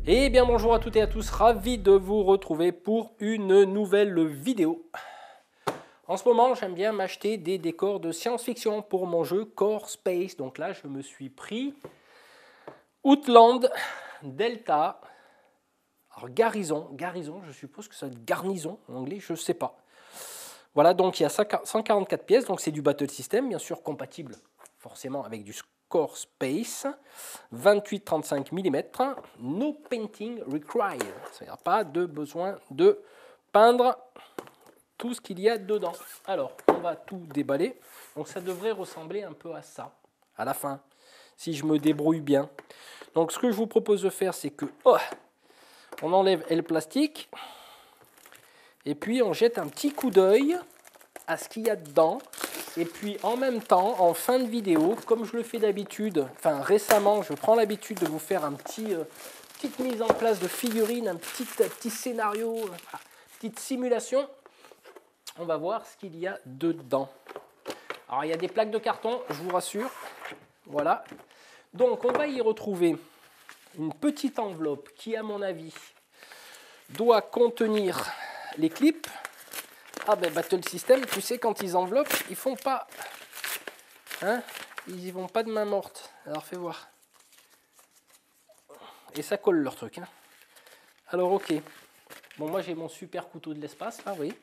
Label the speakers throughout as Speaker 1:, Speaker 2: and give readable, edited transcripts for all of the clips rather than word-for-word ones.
Speaker 1: Eh bien bonjour à toutes et à tous, ravi de vous retrouver pour une nouvelle vidéo. En ce moment j'aime bien m'acheter des décors de science-fiction pour mon jeu Core Space. Donc là je me suis pris Outland, Delta, alors Garrison, je suppose que ça va être garnison en anglais, je ne sais pas. Voilà, donc il y a 144 pièces, donc c'est du Battle System, bien sûr compatible forcément avec du Core Space, 28-35 mm, no painting required, il n'y a pas de besoin de peindre tout ce qu'il y a dedans. Alors, on va tout déballer, donc ça devrait ressembler un peu à ça, à la fin, si je me débrouille bien. Donc ce que je vous propose de faire, c'est que on enlève le plastique, et puis on jette un petit coup d'œil à ce qu'il y a dedans. Et puis en même temps, en fin de vidéo, comme je le fais d'habitude, enfin récemment, je prends l'habitude de vous faire petite mise en place de figurines, un petit scénario, petite simulation. On va voir ce qu'il y a dedans. Alors il y a des plaques de carton, je vous rassure. Voilà. Donc on va y retrouver une petite enveloppe qui, à mon avis, doit contenir les clips. Ah ben Battle System, tu sais, quand ils enveloppent, ils font pas... Hein, ils y vont pas de main morte. Alors fais voir. Et ça colle leur truc. Hein. Alors ok. Bon, moi j'ai mon super couteau de l'espace, là, vous voyez.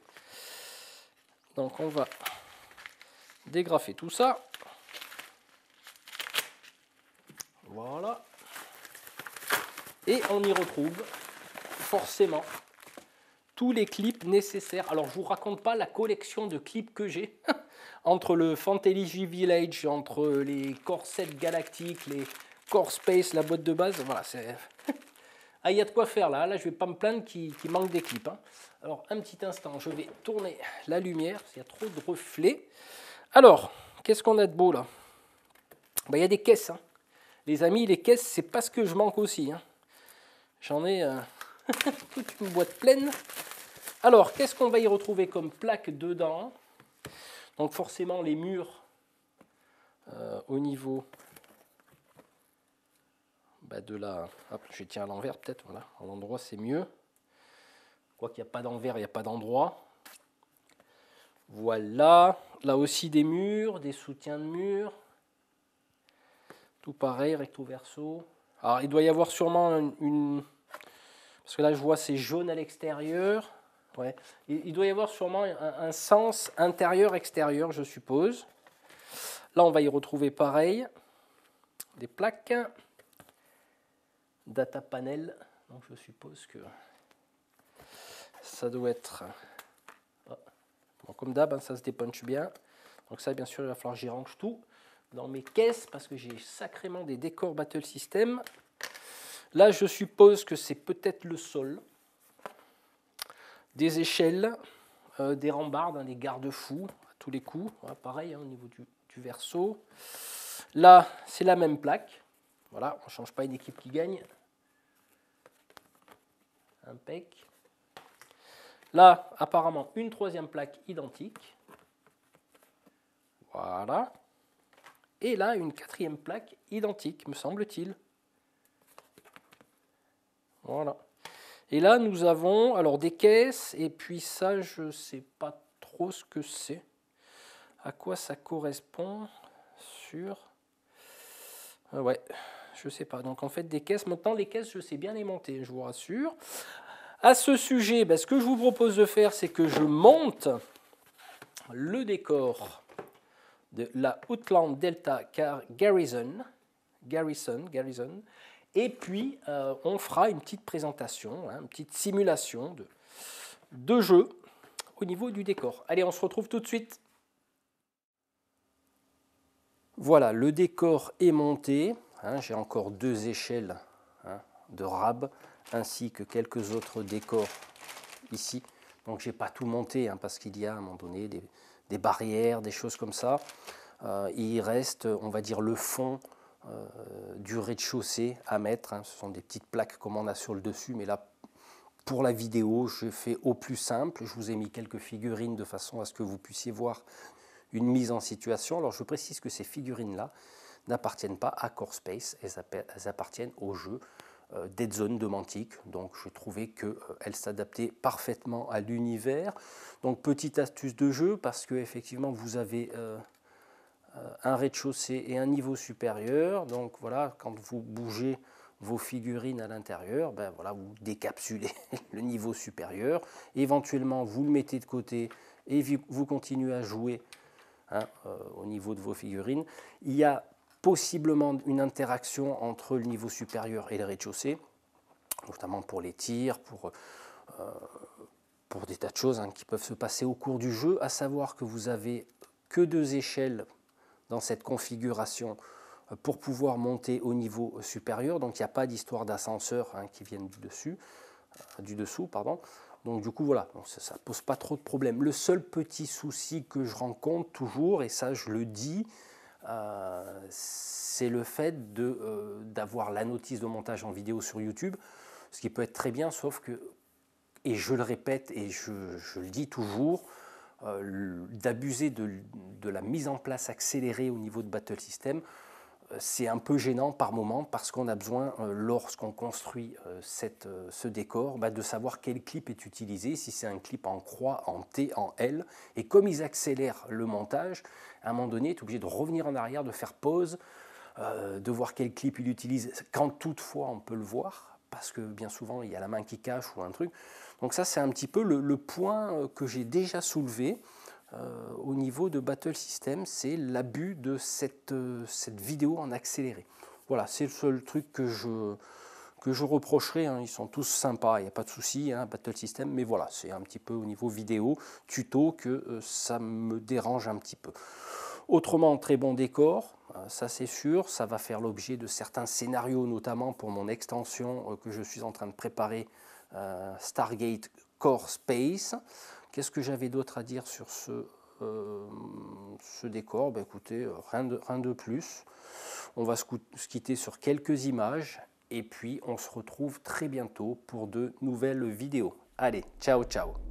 Speaker 1: Donc on va dégrafer tout ça. Voilà. Et on y retrouve forcément tous les clips nécessaires. Alors je vous raconte pas la collection de clips que j'ai entre le Fantasy Village, entre les Core 7 Galactiques, les Core Space, la boîte de base. Voilà, c'est... Ah, il y a de quoi faire là. Là, je vais pas me plaindre qu'il manque des clips. Hein. Alors, un petit instant, je vais tourner la lumière, parce qu'il y a trop de reflets. Alors, qu'est-ce qu'on a de beau là? Ben, il y a des caisses. Hein. Les amis, les caisses, c'est pas ce que je manque aussi. Hein. J'en ai toute une boîte pleine. Alors, qu'est-ce qu'on va y retrouver comme plaque dedans? Donc, forcément, les murs au niveau de la... Hop, je tiens à l'envers peut-être. Voilà, à l'endroit, c'est mieux. Quoi qu'il n'y a pas d'envers, il n'y a pas d'endroit. Voilà. Là aussi, des murs, des soutiens de murs. Tout pareil, recto verso. Alors, il doit y avoir sûrement une... Parce que là, je vois, c'est jaune à l'extérieur. Ouais. Il doit y avoir sûrement un sens intérieur-extérieur, je suppose. Là, on va y retrouver pareil. Des plaques. Data panel. Donc, je suppose que ça doit être... Bon, comme d'hab, hein, ça se dépunche bien. Donc ça, bien sûr, il va falloir que j'y range tout dans mes caisses parce que j'ai sacrément des décors Battle System. Là, je suppose que c'est peut-être le sol. Des échelles, des rambardes, hein, des garde-fous à tous les coups. Voilà, pareil, hein, au niveau du verso. Là, c'est la même plaque. Voilà, on ne change pas une équipe qui gagne. Impec. Là, apparemment, une troisième plaque identique. Voilà. Et là, une quatrième plaque identique, me semble-t-il. Voilà. Et là, nous avons alors des caisses, et puis ça, je ne sais pas trop ce que c'est. À quoi ça correspond sur... ouais, je ne sais pas. Donc en fait, des caisses. Maintenant, les caisses, je sais bien les monter, je vous rassure. À ce sujet, ce que je vous propose de faire, c'est que je monte le décor de la Outland Delta Garrison. Et puis, on fera une petite présentation, hein, une petite simulation de jeu au niveau du décor. Allez, on se retrouve tout de suite. Voilà, le décor est monté. Hein, j'ai encore 2 échelles de rab, ainsi que quelques autres décors ici. Donc, je n'ai pas tout monté, hein, parce qu'il y a à un moment donné des barrières, des choses comme ça. Il reste, on va dire, le fond du rez-de-chaussée à mettre. Hein. Ce sont des petites plaques comme on a sur le dessus, mais là, pour la vidéo, je fais au plus simple. Je vous ai mis quelques figurines de façon à ce que vous puissiez voir une mise en situation. Alors, je précise que ces figurines-là n'appartiennent pas à Core Space, elles appartiennent au jeu Dead Zone de Mantic, donc je trouvais qu'elle s'adaptait parfaitement à l'univers. Donc petite astuce de jeu, parce que effectivement vous avez un rez-de-chaussée et un niveau supérieur, donc voilà, quand vous bougez vos figurines à l'intérieur, ben voilà, vous décapsulez le niveau supérieur, éventuellement vous le mettez de côté et vous continuez à jouer au niveau de vos figurines. Il y a possiblement une interaction entre le niveau supérieur et le rez-de-chaussée, notamment pour les tirs, pour des tas de choses qui peuvent se passer au cours du jeu, à savoir que vous avez que 2 échelles dans cette configuration pour pouvoir monter au niveau supérieur, donc il n'y a pas d'histoire d'ascenseur qui vienne du dessous, pardon. Donc du coup voilà, donc ça ne pose pas trop de problèmes. Le seul petit souci que je rencontre toujours, et ça je le dis, c'est le fait d'avoir la notice de montage en vidéo sur YouTube, ce qui peut être très bien, sauf que, et je le répète et je le dis toujours, d'abuser de la mise en place accélérée au niveau de Battle System, c'est un peu gênant par moment, parce qu'on a besoin, lorsqu'on construit ce décor, de savoir quel clip est utilisé, si c'est un clip en croix, en T, en L, et comme ils accélèrent le montage, à un moment donné, tu es obligé de revenir en arrière, de faire pause, de voir quel clip il utilise, quand toutefois on peut le voir, parce que bien souvent il y a la main qui cache ou un truc. Donc ça c'est un petit peu le point que j'ai déjà soulevé au niveau de Battle System, c'est l'abus de cette vidéo en accéléré. Voilà, c'est le seul truc que je reprocherai, ils sont tous sympas, il n'y a pas de souci, Battle System, mais voilà, c'est un petit peu au niveau vidéo, tuto, que ça me dérange un petit peu. Autrement, très bon décor, ça c'est sûr, ça va faire l'objet de certains scénarios, notamment pour mon extension que je suis en train de préparer, Stargate Core Space. Qu'est-ce que j'avais d'autre à dire sur ce décor? Écoutez, rien de plus. On va se quitter sur quelques images et puis on se retrouve très bientôt pour de nouvelles vidéos. Allez, ciao ciao!